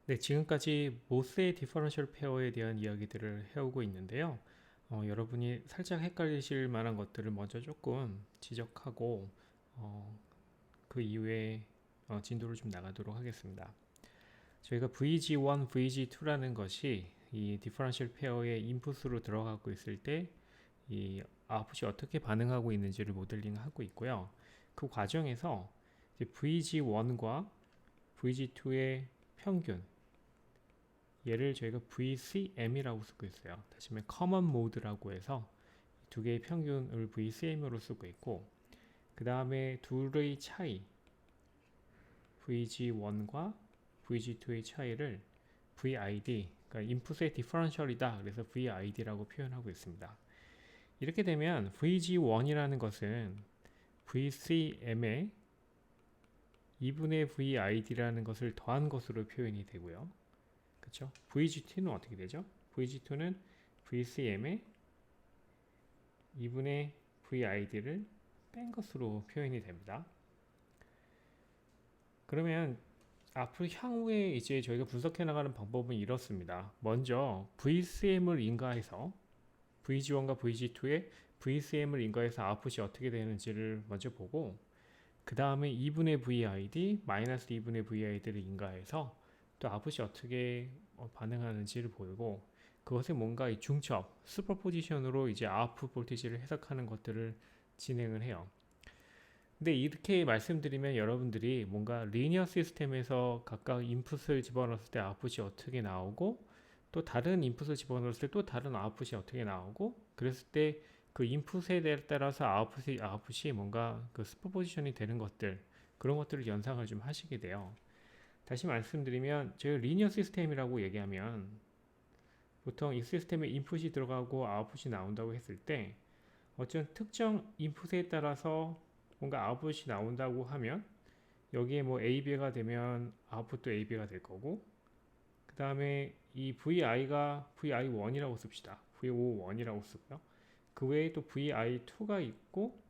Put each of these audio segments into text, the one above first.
네, 지금까지 모스의 디퍼런셜 페어에 대한 이야기들을 해오고 있는데요. 여러분이 살짝 헷갈리실 만한 것들을 먼저 조금 지적하고 그 이후에 진도를 좀 나가도록 하겠습니다. 저희가 VG1, VG2라는 것이 이 디퍼런셜 페어의 인풋으로 들어가고 있을 때 이 아웃풋이 어떻게 반응하고 있는지를 모델링하고 있고요. 그 과정에서 VG1과 VG2의 평균, 얘를 저희가 VCM이라고 쓰고 있어요. 다시 말해 Common Mode라고 해서 두 개의 평균을 VCM으로 쓰고 있고, 그 다음에 둘의 차이 VG1과 VG2의 차이를 VID, 그러니까 인풋의 디퍼런셜이다, 그래서 VID라고 표현하고 있습니다. 이렇게 되면 VG1이라는 것은 VCM에 2분의 VID라는 것을 더한 것으로 표현이 되고요. 그렇죠? VG2는 어떻게 되죠? VG2는 VCM에 2분의 VID를 뺀 것으로 표현이 됩니다. 그러면 앞으로 향후에 이제 저희가 분석해 나가는 방법은 이렇습니다. 먼저 VCM을 인가해서 VG1과 VG2에 VCM을 인가해서 아웃풋이 어떻게 되는지를 먼저 보고, 그 다음에 2분의 VID, 마이너스 2분의 VID를 인가해서 또 아웃풋이 어떻게 반응하는지를 보이고, 그것에 뭔가 이 중첩, 슈퍼포지션으로 이제 아웃풋 볼티지를 해석하는 것들을 진행을 해요. 근데 이렇게 말씀드리면 여러분들이 뭔가 리니어 시스템에서 각각 인풋을 집어넣었을 때 아웃풋이 어떻게 나오고, 또 다른 인풋을 집어넣었을 때 또 다른 아웃풋이 어떻게 나오고, 그랬을 때 그 인풋에 따라서 아웃풋이 뭔가 그 슈퍼포지션이 되는 것들, 그런 것들을 연상을 좀 하시게 돼요. 다시 말씀드리면 저희 리니어 시스템이라고 얘기하면 보통 이 시스템에 인풋이 들어가고 아웃풋이 나온다고 했을 때 어떤 특정 인풋에 따라서 뭔가 아웃풋이 나온다고 하면 여기에 뭐 AB가 되면 아웃풋도 AB가 될 거고, 그 다음에 이 VI가 VI1이라고 씁시다. VO1이라고 쓰고요. 그 외에 또 VI2가 있고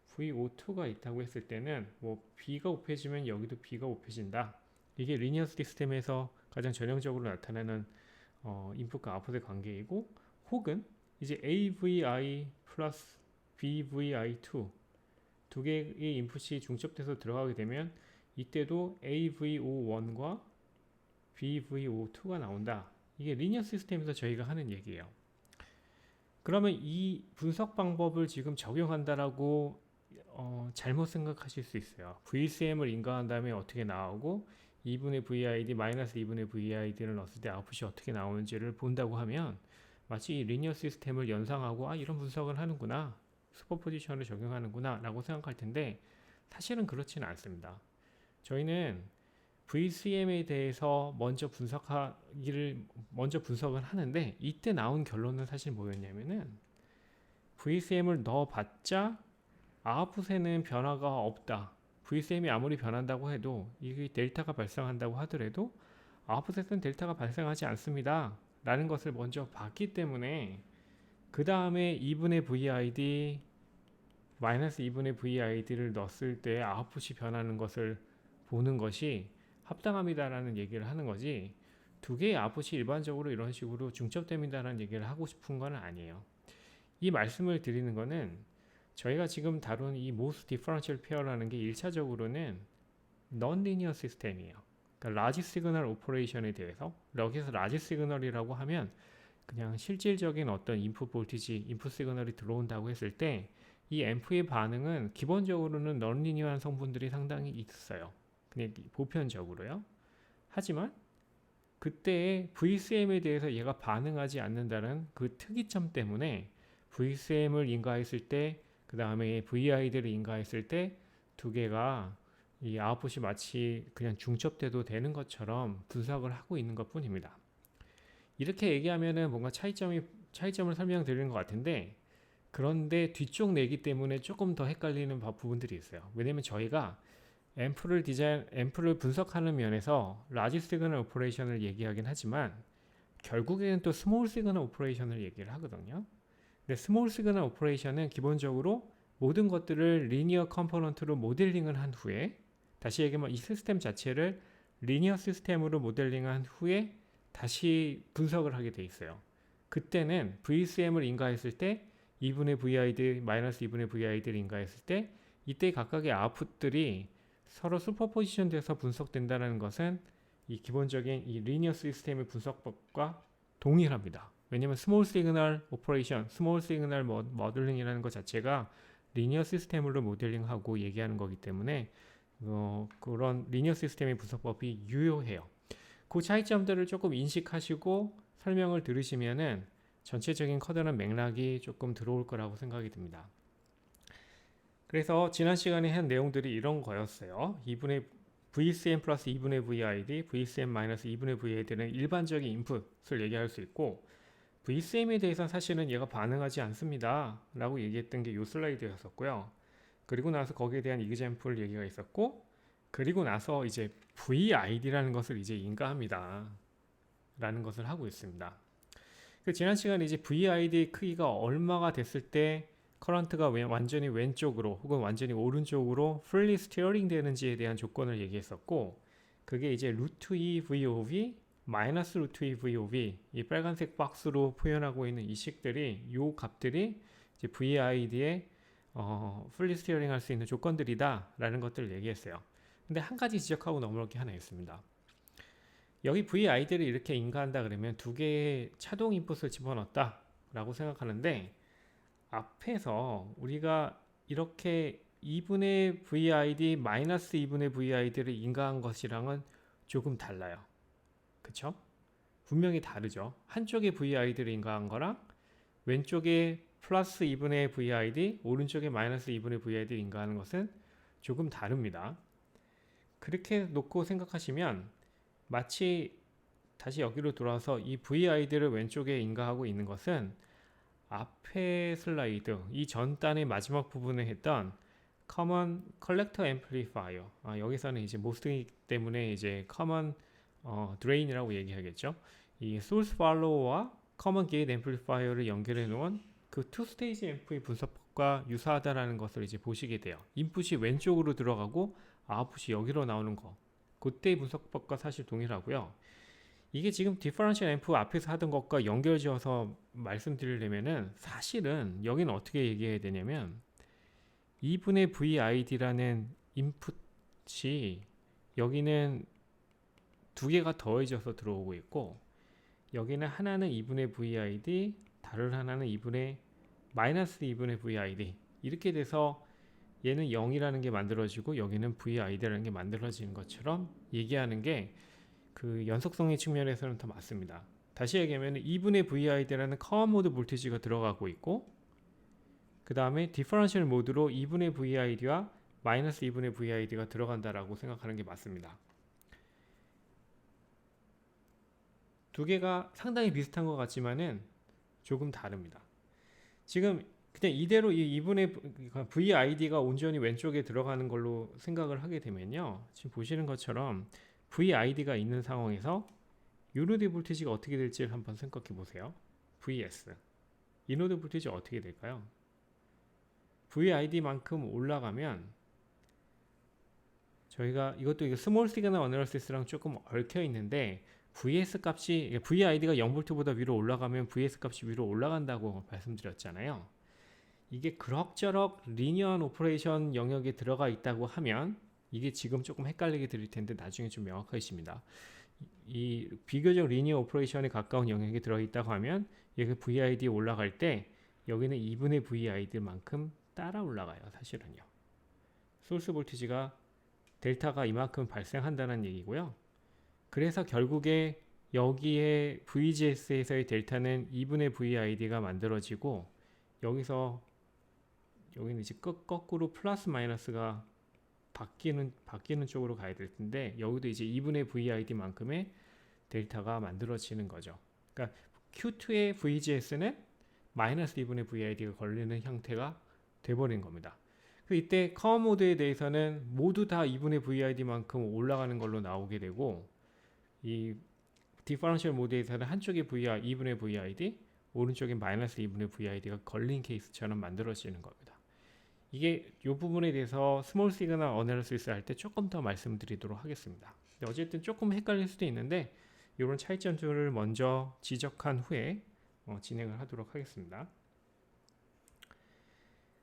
VO2가 있다고 했을 때는 뭐 B가 곱해지면 여기도 B가 곱해진다. 이게 리니어 시스템에서 가장 전형적으로 나타나는 인풋과 아웃풋의 관계이고, 혹은 이제 AVI 플러스 BVI2 두 개의 인풋이 중첩돼서 들어가게 되면 이때도 AVO1과 BVO2가 나온다. 이게 리니어 시스템에서 저희가 하는 얘기예요. 그러면 이 분석 방법을 지금 적용한다라고 잘못 생각하실 수 있어요. VCM을 인가한 다음에 어떻게 나오고 2분의 VID, 마이너스 2분의 VID를 넣었을 때 아웃풋이 어떻게 나오는지를 본다고 하면 마치 이 리니어 시스템을 연상하고 이런 분석을 하는구나, 슈퍼포지션을 적용하는구나 라고 생각할 텐데, 사실은 그렇지는 않습니다. 저희는 VCM에 대해서 먼저 분석을 하는데, 이때 나온 결론은 사실 뭐였냐면은 VCM을 넣어봤자 아웃풋에는 변화가 없다. VCM이 아무리 변한다고 해도 이게 델타가 발생한다고 하더라도 아웃풋에서는 델타가 발생하지 않습니다 라는 것을 먼저 봤기 때문에, 그 다음에 2분의 VID 마이너스 2분의 VID를 넣었을 때 아웃풋이 변하는 것을 보는 것이 합당합니다라는 얘기를 하는 거지, 두 개의 아웃풋이 일반적으로 이런 식으로 중첩됩니다라는 얘기를 하고 싶은 건 아니에요. 이 말씀을 드리는 거는 저희가 지금 다룬 이 모스 디퍼런셜 페어라는 게 1차적으로는 non-linear 시스템이에요. 그러니까 라지 시그널 오퍼레이션에 대해서, 여기서 라지 시그널이라고 하면 그냥 실질적인 어떤 인풋 볼티지, 인풋 시그널이 들어온다고 했을 때 이 앰프의 반응은 기본적으로는 넌리니어한 성분들이 상당히 있어요. 그냥 보편적으로요. 하지만 그때의 VCM에 대해서 얘가 반응하지 않는다는 그 특이점 때문에 VCM을 인가했을 때, 그 다음에 VID를 인가했을 때 두 개가 이 아웃풋이 마치 그냥 중첩돼도 되는 것처럼 분석을 하고 있는 것 뿐입니다. 이렇게 얘기하면은 뭔가 차이점을 설명드리는 것 같은데, 그런데 뒤쪽 내기 때문에 조금 더 헷갈리는 부분들이 있어요. 왜냐면 저희가 앰프를 분석하는 면에서 라지 시그널 오퍼레이션을 얘기하긴 하지만 결국에는 또 스몰 시그널 오퍼레이션을 얘기를 하거든요. 근데 스몰 시그널 오퍼레이션은 기본적으로 모든 것들을 리니어 컴포넌트로 모델링을 한 후에, 다시 얘기하면 이 시스템 자체를 리니어 시스템으로 모델링한 후에 다시 분석을 하게 돼 있어요. 그때는 VCM을 인가했을 때 2분의 VID 마이너스 2분의 VID를 인가했을 때 이때 각각의 아웃풋들이 서로 슈퍼포지션 돼서 분석된다는 것은 이 기본적인 이 리니어 시스템의 분석법과 동일합니다. 왜냐하면 스몰 시그널 오퍼레이션, 스몰 시그널 모델링이라는 것 자체가 리니어 시스템으로 모델링하고 얘기하는 거기 때문에 그런 리니어 시스템의 분석법이 유효해요. 그 차이점들을 조금 인식하시고 설명을 들으시면은 전체적인 커다란 맥락이 조금 들어올 거라고 생각이 듭니다. 그래서 지난 시간에 한 내용들이 이런 거였어요. 2분의 VCM 플러스 2분의 VID, VCM 마이너스 2분의 VID는 일반적인 인풋을 얘기할 수 있고 VCM에 대해서는 사실은 얘가 반응하지 않습니다 라고 얘기했던 게 이 슬라이드였었고요. 그리고 나서 거기에 대한 이그젬플 얘기가 있었고 그리고 나서 이제 VID라는 것을 이제 인가합니다 라는 것을 하고 있습니다. 지난 시간에 이제 VID 크기가 얼마가 됐을 때 커런트가 완전히 왼쪽으로 혹은 완전히 오른쪽으로 풀리 스티어링 되는지에 대한 조건을 얘기했었고 그게 이제 루트 2 VOV 마이너스 루트 2 VOV 이 빨간색 박스로 표현하고 있는 이 식들이 요 값들이 이제 VID의 풀리 스티어링 할 수 있는 조건들이다 라는 것들을 얘기했어요. 근데 한 가지 지적하고 넘어갈 게 하나 있습니다. 여기 VID를 이렇게 인가한다 그러면 두 개의 차동 인풋을 집어넣었다 라고 생각하는데 앞에서 우리가 이렇게 2분의 VID 마이너스 2분의 VID를 인가한 것이랑은 조금 달라요. 그쵸? 분명히 다르죠. 한쪽에 VID를 인가한 거랑 왼쪽에 플러스 2분의 VID 오른쪽에 마이너스 2분의 VID를 인가하는 것은 조금 다릅니다. 그렇게 놓고 생각하시면 마치 다시 여기로 돌아와서 이 VID를 왼쪽에 인가하고 있는 것은 앞에 슬라이드 이 전 단의 마지막 부분에 했던 Common Collector Amplifier 여기서는 이제 모스트이기 때문에 이제 Common Drain이라고 얘기하겠죠. 이 Source Follower와 Common Gate Amplifier를 연결해 놓은 그 투 스테이지 앰프의 분석법과 유사하다라는 것을 이제 보시게 돼요. 인풋이 왼쪽으로 들어가고 아웃풋이 여기로 나오는 거 그때의 분석법과 사실 동일하고요. 이게 지금 디퍼런셜 앰프 앞에서 하던 것과 연결지어서 말씀드리려면은 사실은 여기는 어떻게 얘기해야 되냐면 2분의 VID라는 인풋이 여기는 두 개가 더해져서 들어오고 있고 여기는 하나는 2분의 VID 다른 하나는 2분의 마이너스 2분의 VID 이렇게 돼서 얘는 0이라는 게 만들어지고 여기는 VID라는 게 만들어지는 것처럼 얘기하는 게 그 연속성의 측면에서는 더 맞습니다. 다시 얘기하면 2분의 VID라는 커먼 모드 볼티지가 들어가고 있고 그 다음에 디퍼런셜 모드로 2분의 VID와 마이너스 2분의 VID가 들어간다라고 생각하는 게 맞습니다. 두 개가 상당히 비슷한 것 같지만은 조금 다릅니다. 지금 그냥 이대로 이 2분의 VID가 온전히 왼쪽에 들어가는 걸로 생각을 하게 되면요. 지금 보시는 것처럼 VID가 있는 상황에서 유노드 볼티지가 어떻게 될지를 한번 생각해 보세요. VS 이노드 볼티지 어떻게 될까요? VID만큼 올라가면 저희가 이것도 스몰 시그널 어널리시스랑 조금 얽혀 있는데 VS 값이 VID가 0V보다 위로 올라가면 VS 값이 위로 올라간다고 말씀드렸잖아요. 이게 그럭저럭 리니어한 오퍼레이션 영역에 들어가 있다고 하면 이게 지금 조금 헷갈리게 들릴 텐데 나중에 좀 명확해집니다. 이 비교적 리니어 오퍼레이션에 가까운 영역에 들어있다고 하면 여기 VID 올라갈 때 여기는 2분의 VID만큼 따라 올라가요. 사실은요. 소스 볼티지가 델타가 이만큼 발생한다는 얘기고요. 그래서 결국에 여기에 VGS에서의 델타는 2분의 VID가 만들어지고 여기서 여기는 이제 거꾸로 플러스 마이너스가 바뀌는 쪽으로 가야 될 텐데 여기도 이제 2분의 VID만큼의 델타가 만들어지는 거죠. 그러니까 Q2의 VGS는 마이너스 2분의 VID가 걸리는 형태가 돼버린 겁니다. 이때 커먼 모드에 대해서는 모두 다 2분의 VID만큼 올라가는 걸로 나오게 되고 이 디퍼런셜 모드에서는 한쪽에 2분의 VID 오른쪽에 마이너스 2분의 VID가 걸린 케이스처럼 만들어지는 겁니다. 이게 이 부분에 대해서 스몰 시그널 어널리시스 할 때 조금 더 말씀드리도록 하겠습니다. 근데 어쨌든 조금 헷갈릴 수도 있는데 이런 차이점들을 먼저 지적한 후에 진행을 하도록 하겠습니다.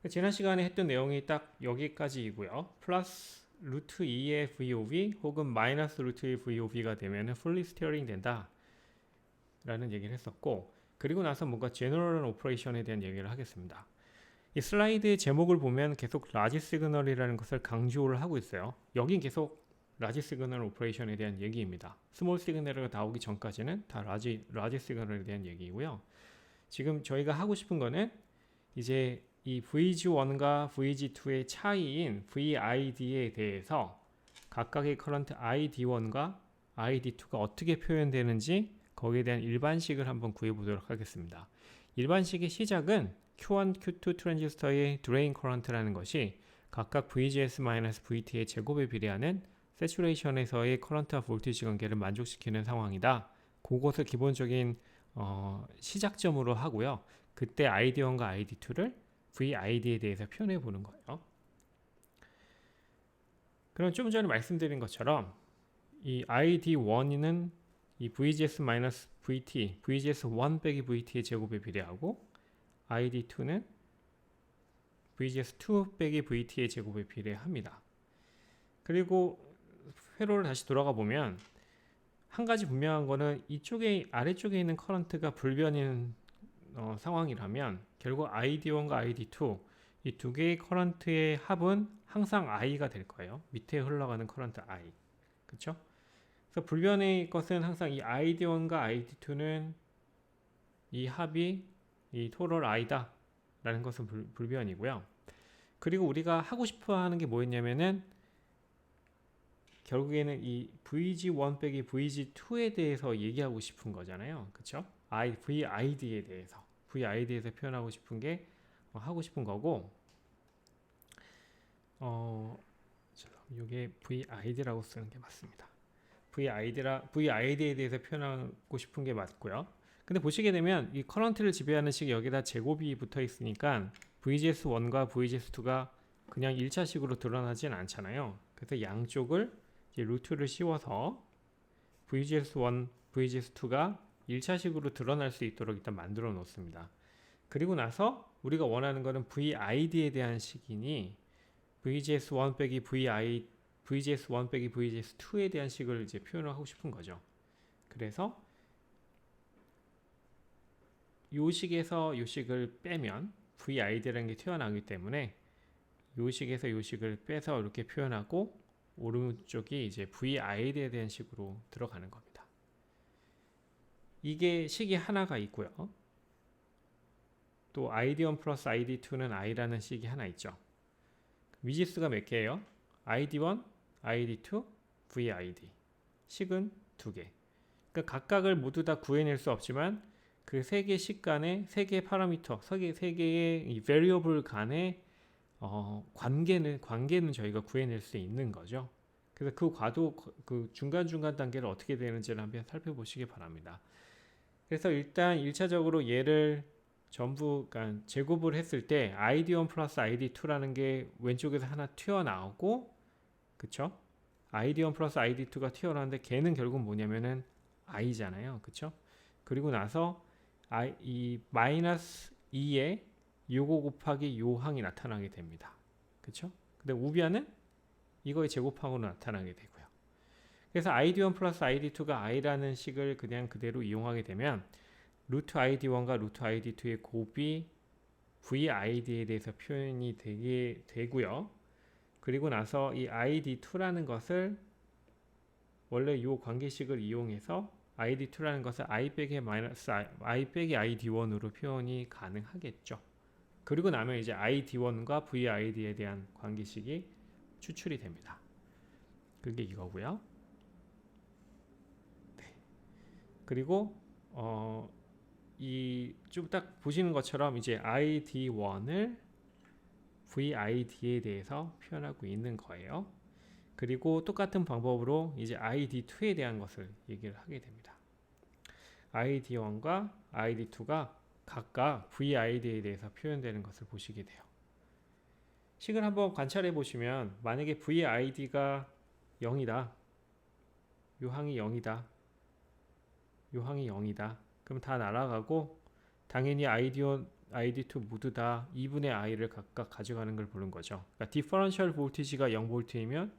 지난 시간에 했던 내용이 딱 여기까지이고요. 플러스 루트 2의 VOV 혹은 마이너스 루트 2의 VOV가 되면 fully steering 된다 라는 얘기를 했었고, 그리고 나서 뭔가 제너럴한 오퍼레이션에 대한 얘기를 하겠습니다. 이 슬라이드의 제목을 보면 계속 라지 시그널이라는 것을 강조를 하고 있어요. 여긴 계속 라지 시그널 오퍼레이션에 대한 얘기입니다. 스몰 시그널이 나오기 전까지는 다 라지 시그널에 대한 얘기이고요. 지금 저희가 하고 싶은 거는 이제 이 VG1과 VG2의 차이인 VID에 대해서 각각의 커런트 ID1과 ID2가 어떻게 표현되는지 거기에 대한 일반식을 한번 구해보도록 하겠습니다. 일반식의 시작은 Q1, Q2 트랜지스터의 드레인 커런트라는 것이 각각 VGS-VT의 제곱에 비례하는 세츄레이션에서의 커런트와 볼티지 관계를 만족시키는 상황이다. 그것을 기본적인 시작점으로 하고요. 그때 ID1과 ID2를 VID에 대해서 표현해 보는 거예요. 그럼 좀 전에 말씀드린 것처럼 이 ID1은 이 VGS-VT, VGS1 빼기 VT의 제곱에 비례하고 ID2는 VGS2 빼기 VT의 제곱에 비례합니다. 그리고 회로를 다시 돌아가 보면 한 가지 분명한 거는 이쪽에 아래쪽에 있는 커런트가 불변인 상황이라면 결국 ID1과 ID2 이 두 개의 커런트의 합은 항상 I가 될 거예요. 밑에 흘러가는 커런트 I. 그렇죠? 그래서 불변의 것은 항상 이 ID1과 ID2는 이 합이 이 토럴 I다 라는 것은 불변이고요. 그리고 우리가 하고 싶어 하는 게 뭐였냐면은 결국에는 이 VG1 빼기 VG2에 대해서 얘기하고 싶은 거잖아요. 그쵸? VID에 대해서. VID에서 표현하고 싶은 게 하고 싶은 거고, 이게 VID라고 쓰는 게 맞습니다. VID에 대해서 표현하고 싶은 게 맞고요. 근데 보시게 되면 이 커런트를 지배하는 식이 여기다 제곱이 붙어 있으니까 VGS1과 VGS2가 그냥 1차식으로 드러나진 않잖아요. 그래서 양쪽을 이제 루트를 씌워서 VGS1, VGS2가 1차식으로 드러날 수 있도록 일단 만들어 놓습니다. 그리고 나서 우리가 원하는 것은 VID에 대한 식이니 VGS1 빼기 VGS1 빼기 VGS2에 대한 식을 이제 표현을 하고 싶은 거죠. 그래서 요 식에서 요 식을 빼면 VID라는 게 튀어나오기 때문에 요 식에서 요 식을 빼서 이렇게 표현하고 오른쪽이 이제 VID에 대한 식으로 들어가는 겁니다. 이게 식이 하나가 있고요. 또 ID1 플러스 ID2는 I라는 식이 하나 있죠. 미지수가 몇 개예요? ID1, ID2, VID. 식은 두 개. 그러니까 각각을 모두 다 구해낼 수 없지만 그 세 개 식 간의 세 개의 파라미터, 세 개의 이 variable 간의 관계는 저희가 구해낼 수 있는 거죠. 그래서 그 중간중간 단계를 어떻게 되는지를 한번 살펴보시기 바랍니다. 그래서 일단 1차적으로 얘를 전부 그러니까 제곱을 했을 때 ID1 플러스 ID2라는 게 왼쪽에서 하나 튀어나오고, 그쵸? ID1 플러스 ID2가 튀어나오는데 걔는 결국 뭐냐면은 I잖아요. 그쵸? 그리고 나서 이 마이너스 2에 요거 곱하기 요 항이 나타나게 됩니다. 그쵸? 근데 우변은 이거의 제곱항으로 나타나게 되고요. 그래서 ID1 플러스 ID2가 I라는 식을 그냥 그대로 이용하게 되면 루트 ID1과 루트 ID2의 곱이 VID에 대해서 표현이 되고요. 그리고 나서 이 ID2라는 것을 원래 이 관계식을 이용해서 ID2라는 것을 I 빼기 마이너스 I 빼기 ID1으로 표현이 가능하겠죠. 그리고 나면 이제 ID1과 VID에 대한 관계식이 추출이 됩니다. 그게 이거고요. 네. 그리고 이 좀 딱 보시는 것처럼 이제 ID1을 VID에 대해서 표현하고 있는 거예요. 그리고 똑같은 방법으로 이제 ID2에 대한 것을 얘기를 하게 됩니다. ID1과 ID2가 각각 VID에 대해서 표현되는 것을 보시게 돼요. 식을 한번 관찰해 보시면 만약에 VID가 0이다. 요 항이 0이다. 요 항이 0이다. 그럼 다 날아가고 당연히 ID1, ID2 모두 다 2분의 i를 각각 가져가는 걸 보는 거죠. 그러니까 디퍼런셜 볼티지가 0V이면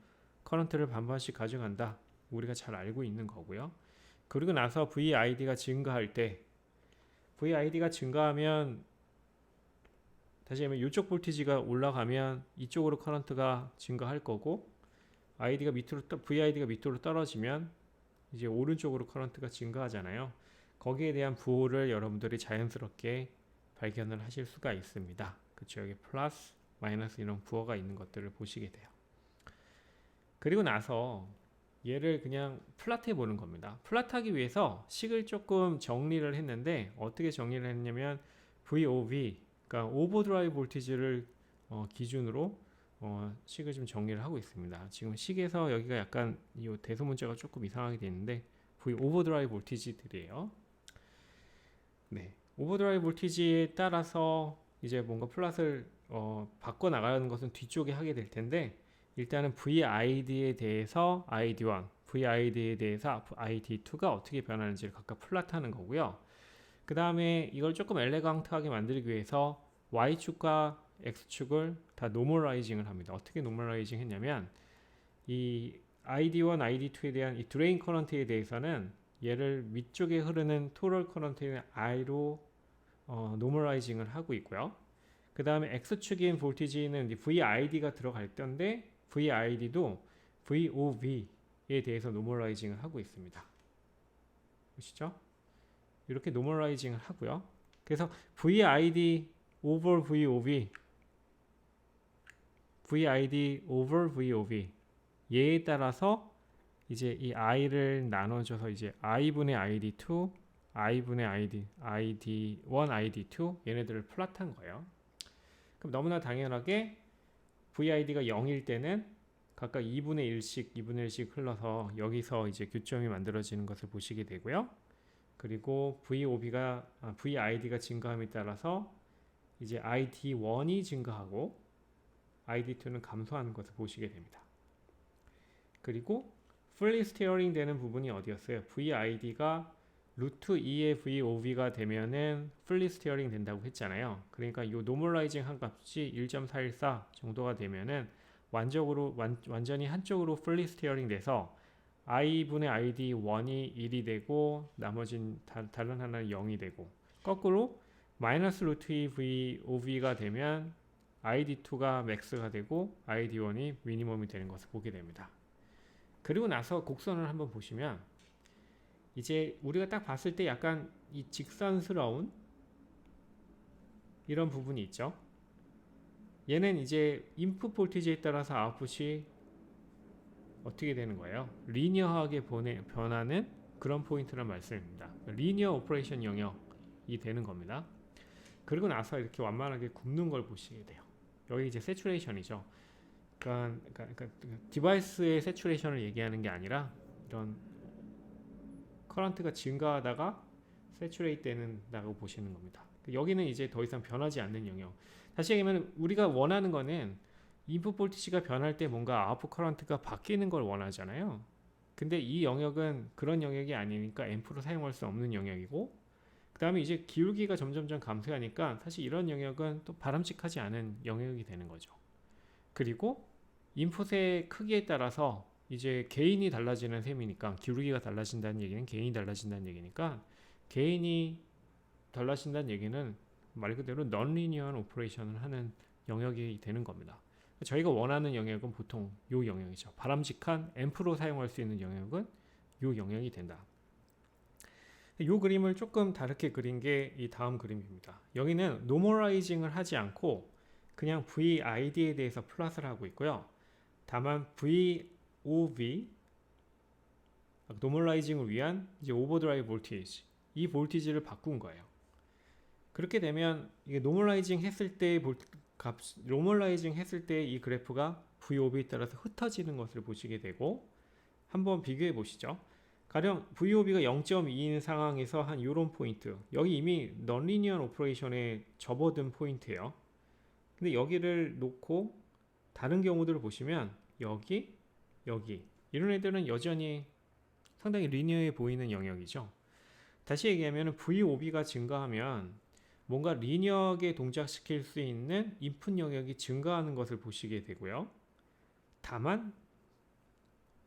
커런트를 반반씩 가져간다. 우리가 잘 알고 있는 거고요. 그리고 나서 VID가 증가할 때 VID가 증가하면 다시 하면 이쪽 볼티지가 올라가면 이쪽으로 커런트가 증가할 거고 ID가 밑으로 VID가 밑으로 떨어지면 이제 오른쪽으로 커런트가 증가하잖아요. 거기에 대한 부호를 여러분들이 자연스럽게 발견을 하실 수가 있습니다. 그쵸? 여기 플러스, 마이너스 이런 부호가 있는 것들을 보시게 돼요. 그리고 나서 얘를 그냥 플랫해 보는 겁니다. 플랫하기 위해서 식을 조금 정리를 했는데 어떻게 정리를 했냐면 VOV, 그러니까 오버드라이브 볼티지를 기준으로 식을 좀 정리를 하고 있습니다. 지금 식에서 여기가 약간 이 대소문자가 조금 이상하게 되어 있는데 V 오버드라이브 볼티지들이에요. 네, 오버드라이브 볼티지에 따라서 이제 뭔가 플랫을 바꿔 나가는 것은 뒤쪽에 하게 될 텐데 일단은 VID에 대해서 ID1, VID에 대해서 ID2가 어떻게 변하는지를 각각 플랫하는 거고요. 그 다음에 이걸 조금 엘레강트하게 만들기 위해서 Y축과 X축을 다 노멀라이징을 합니다. 어떻게 노멀라이징 했냐면 이 ID1, ID2에 대한 이 드레인 커런트에 대해서는 얘를 위쪽에 흐르는 토럴 커런트인 I로 노멀라이징을 하고 있고요. 그 다음에 X축인 볼티지는 VID가 들어갈 건데 VID도 VOV에 대해서 노멀라이징을 하고 있습니다. 보시죠? 이렇게 노멀라이징을 하고요. 그래서 VID over VOV, VID over VOV 얘에 따라서 이제 이 i를 나눠줘서 이제 i분의 ID2, i분의 ID1, ID2 얘네들을 플랫한 거예요. 그럼 너무나 당연하게 VID가 0일 때는 각각 2분의 1씩 2분의 1씩 흘러서 여기서 이제 교점이 만들어지는 것을 보시게 되고요. 그리고 VID가 증가함에 따라서 이제 ID1이 증가하고 ID2는 감소하는 것을 보시게 됩니다. 그리고 fully steering 되는 부분이 어디였어요? VID가 루트 2의 VOV가 되면은 fully steering 된다고 했잖아요. 그러니까 이 노멀라이징 한 값이 1.414 정도가 되면은 완전히 한쪽으로 fully steering 돼서 i분의 ID1이 1이 되고 나머진 다른 하나는 0이 되고 거꾸로 마이너스 루트 2 VOV가 되면 ID2가 맥스가 되고 ID1이 미니멈이 되는 것을 보게 됩니다. 그리고 나서 곡선을 한번 보시면 이제 우리가 딱 봤을 때 약간 이 직선스러운 이런 부분이 있죠. 얘는 이제 인풋 볼티지에 따라서 아웃풋이 어떻게 되는 거예요? 리니어하게 변하는 그런 포인트란 말씀입니다. 리니어 오퍼레이션 영역이 되는 겁니다. 그리고 나서 이렇게 완만하게 굽는 걸 보시게 돼요. 여기 이제 세츄레이션이죠. 그러니까 디바이스의 세츄레이션을 얘기하는 게 아니라 이런 커런트가 증가하다가 세츄레이트 되는다고 보시는 겁니다. 여기는 이제 더 이상 변하지 않는 영역. 다시 얘기하면 우리가 원하는 거는 인풋 볼티지가 변할 때 뭔가 아웃풋 커런트가 바뀌는 걸 원하잖아요. 근데 이 영역은 그런 영역이 아니니까 앰프로 사용할 수 없는 영역이고 그 다음에 이제 기울기가 점점점 감소하니까 사실 이런 영역은 또 바람직하지 않은 영역이 되는 거죠. 그리고 인풋의 크기에 따라서 이제 개인이 달라지는 셈이니까 기울기가 달라진다는 얘기는 개인이 달라진다는 얘기니까 개인이 달라진다는 얘기는 말 그대로 넌리니어한 오퍼레이션을 하는 영역이 되는 겁니다. 저희가 원하는 영역은 보통 이 영역이죠. 바람직한 앰프로 사용할 수 있는 영역은 이 영역이 된다. 이 그림을 조금 다르게 그린 게 이 다음 그림입니다. 여기는 노멀라이징을 하지 않고 그냥 VID에 대해서 플롯을 하고 있고요. 다만 VOV 노멀라이징을 위한 이제 오버드라이브 볼티지 이 볼티지를 바꾼 거예요. 그렇게 되면 이게 노멀라이징 했을 때 이 그래프가 VOV에 따라서 흩어지는 것을 보시게 되고 한번 비교해 보시죠. 가령 VOV가 0.2인 상황에서 한 이런 포인트 여기 이미 넌리니어 오퍼레이션에 접어든 포인트예요. 근데 여기를 놓고 다른 경우들을 보시면 여기 이런 애들은 여전히 상당히 리니어해 보이는 영역이죠. 다시 얘기하면 VOB가 증가하면 뭔가 리니어하게 동작시킬 수 있는 인풋 영역이 증가하는 것을 보시게 되고요. 다만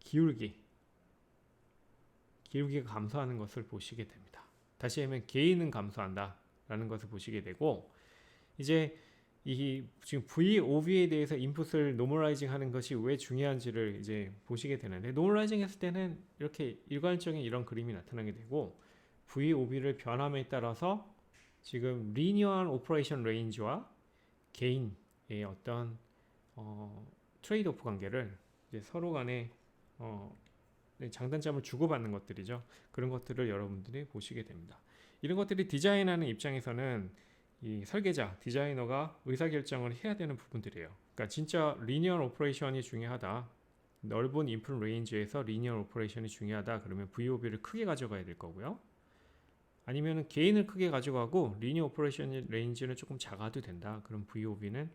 기울기가 감소하는 것을 보시게 됩니다. 다시 하면 게인은 감소한다 라는 것을 보시게 되고, 이제 이 지금 VOB에 대해서 인풋을 노멀라이징 하는 것이 왜 중요한지를 이제 보시게 되는데, 노멀라이징 했을 때는 이렇게 일괄적인 이런 그림이 나타나게 되고, VOB를 변함에 따라서 지금 리니어한 오퍼레이션 레인지와 게인의 어떤 트레이드 오프 관계를 이제 서로 간에 장단점을 주고받는 것들이죠. 그런 것들을 여러분들이 보시게 됩니다. 이런 것들이 디자인하는 입장에서는 이 설계자, 디자이너가 의사결정을 해야 되는 부분들이에요. 그러니까 진짜 리니어 오퍼레이션이 중요하다. 넓은 인풋 레인지에서 리니어 오퍼레이션이 중요하다. 그러면 VOB를 크게 가져가야 될 거고요. 아니면 게인을 크게 가져가고 리니어 오퍼레이션 레인지는 조금 작아도 된다. 그럼 VOB는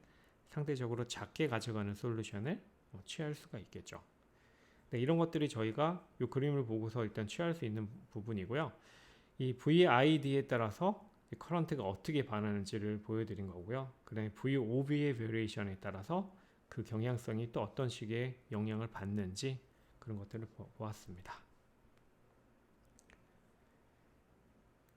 상대적으로 작게 가져가는 솔루션을 취할 수가 있겠죠. 네, 이런 것들이 저희가 이 그림을 보고서 일단 취할 수 있는 부분이고요. 이 VID에 따라서 커런트가 어떻게 반하는지를 보여드린 거고요. 그 다음에 VOB의 베리에이션에 따라서 그 경향성이 또 어떤 식의 영향을 받는지 그런 것들을 보았습니다.